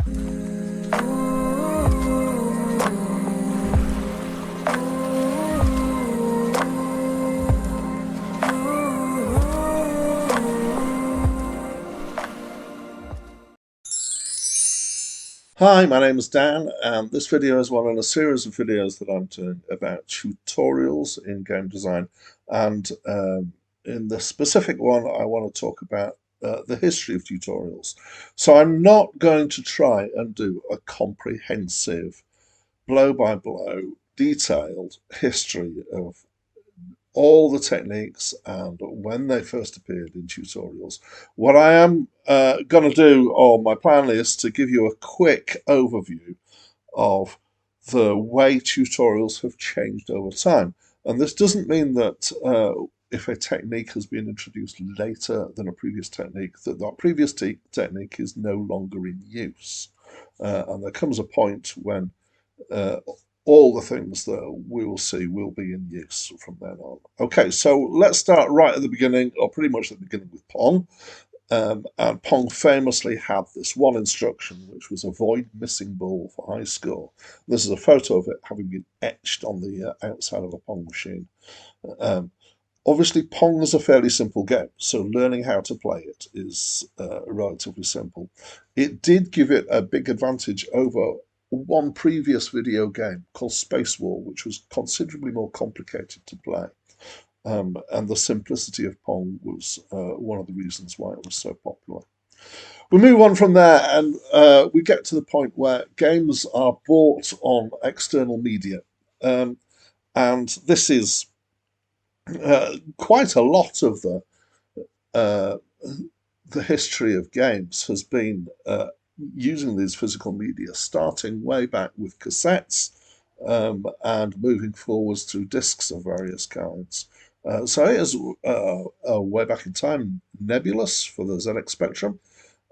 Hi, my name is Dan, and this video is one in a series of videos that I'm doing about tutorials in game design. And in the specific one, I want to talk about the history of tutorials. So I'm not going to try and do a comprehensive, blow-by-blow, detailed history of all the techniques and when they first appeared in tutorials. What I am going to do, or my plan is to give you a quick overview of the way tutorials have changed over time. And this doesn't mean that if a technique has been introduced later than a previous technique, that previous technique is no longer in use. And there comes a point when uh, all the things that we will see will be in use from then on. Okay, so let's start right at the beginning, or pretty much at the beginning with Pong. And Pong famously had this one instruction, which was avoid missing ball for high score. This is a photo of it having been etched on the outside of a Pong machine. Um, Obviously, Pong is a fairly simple game, so learning how to play it is relatively simple. It did give it a big advantage over one previous video game called Space War, which was considerably more complicated to play. And the simplicity of Pong was one of the reasons why it was so popular. We move on from there and we get to the point where games are bought on external media. And this is quite a lot of uh, the history of games has been using these physical media, starting way back with cassettes and moving forwards through discs of various kinds. So it is way back in time, Nebulous for the ZX Spectrum.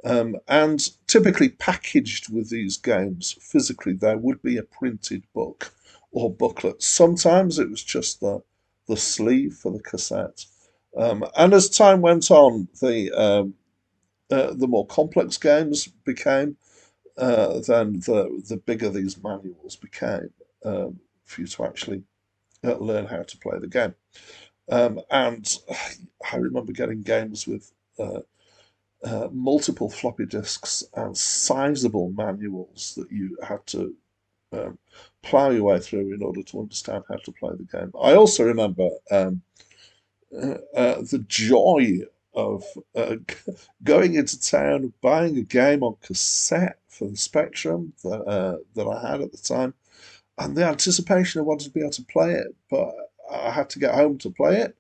And typically packaged with these games physically, there would be a printed book or booklet. Sometimes it was just the sleeve for the cassette. And as time went on, the more complex games became, then the bigger these manuals became for you to actually learn how to play the game. And I remember getting games with multiple floppy disks and sizable manuals that you had to um, plow your way through in order to understand how to play the game. I also remember the joy of going into town, buying a game on cassette for the Spectrum that I had at the time, and the anticipation of wanting to be able to play it, but I had to get home to play it.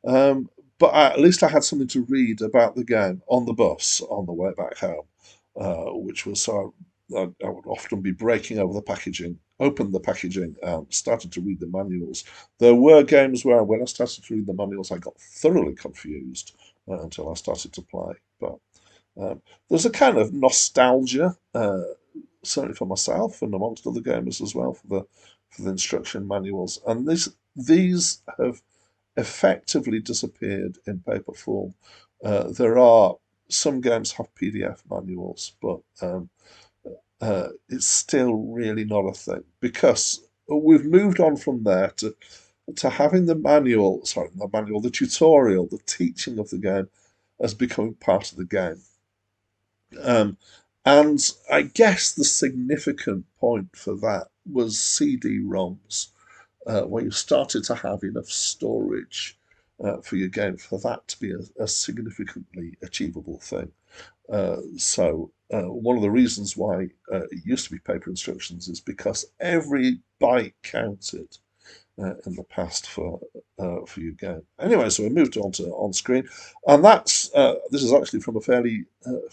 Um, but at least I had something to read about the game on the bus on the way back home, which was so I would often be breaking over the packaging, open the packaging, started to read the manuals. There were games where when I started to read the manuals, I got thoroughly confused until I started to play. But there's a kind of nostalgia, certainly for myself and amongst other gamers as well, for the instruction manuals. And these have effectively disappeared in paper form. There are some games have PDF manuals, but it's still really not a thing because we've moved on from there to having the tutorial, the teaching of the game as becoming part of the game. Um, and I guess the significant point for that was CD-ROMs, where you started to have enough storage for your game for that to be a significantly achievable thing. So one of the reasons why it used to be paper instructions is because every byte counted in the past for your game. Anyway, so we moved on to on screen, and that's this is actually from a fairly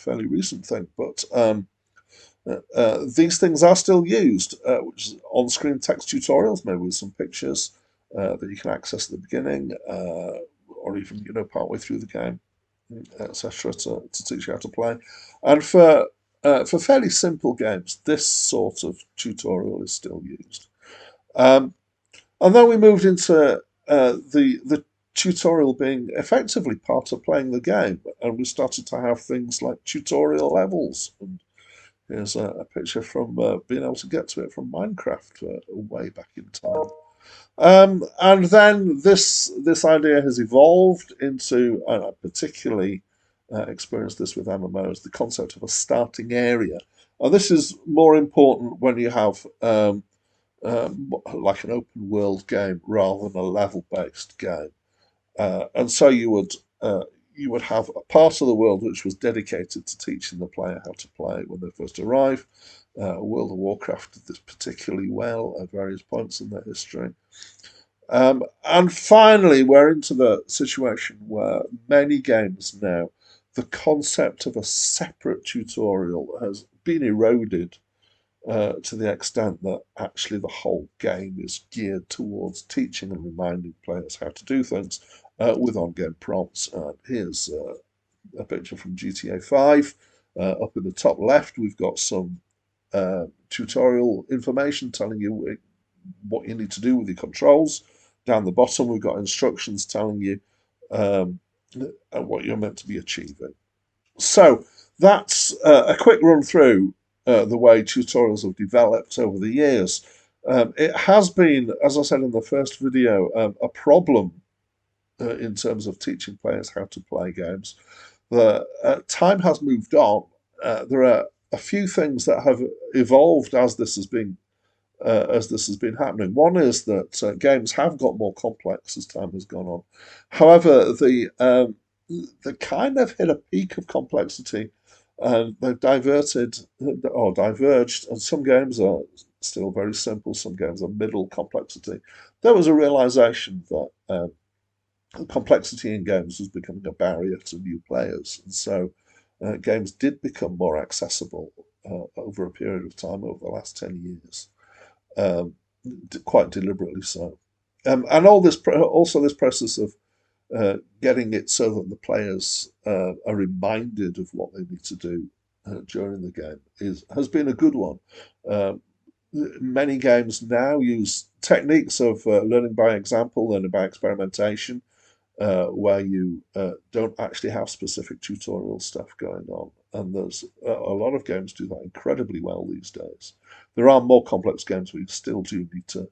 recent thing, but these things are still used, which is on-screen text tutorials, maybe with some pictures that you can access at the beginning, or even partway through the game, etc., to teach you how to play. And for fairly simple games, this sort of tutorial is still used. And then we moved into the tutorial being effectively part of playing the game, and we started to have things like tutorial levels and Here's a picture from being able to get to it from Minecraft way back in time. And then this idea has evolved into, and I particularly experienced this with MMOs, the concept of a starting area. And this is more important when you have like an open world game rather than a level based game. And so you would have a part of the world which was dedicated to teaching the player how to play when they first arrive. World of Warcraft did this particularly well at various points in their history. And finally, we're into the situation where many games now, the concept of a separate tutorial has been eroded to the extent that actually the whole game is geared towards teaching and reminding players how to do things with on-game prompts. Here's a picture from GTA 5. Up in the top left, we've got some tutorial information telling you what you need to do with your controls. Down the bottom, we've got instructions telling you what you're meant to be achieving. So that's a quick run through the way tutorials have developed over the years. It has been, as I said in the first video, a problem in terms of teaching players how to play games. The time has moved on. There are a few things that have evolved as this has been happening. One is that games have got more complex as time has gone on. However, they kind of hit a peak of complexity, and they've diverted or diverged. And some games are still very simple. Some games are middle complexity. There was a realization that complexity in games was becoming a barrier to new players, and so games did become more accessible over a period of time over the last 10 years, um, quite deliberately so. And also this process of getting it so that the players are reminded of what they need to do during the game has been a good one. Um, Many games now use techniques of learning by example, learning by experimentation, where you don't actually have specific tutorial stuff going on. And there's a lot of games do that incredibly well these days. There are more complex games where you still do need to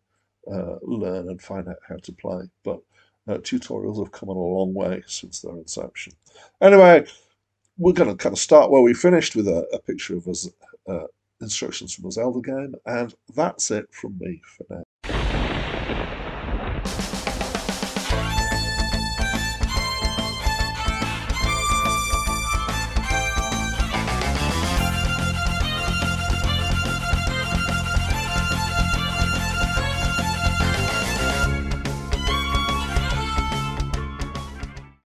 learn and find out how to play, but tutorials have come on a long way since their inception. Anyway, we're going to kind of start where we finished with a picture of us, instructions from a Zelda game, and that's it from me for now.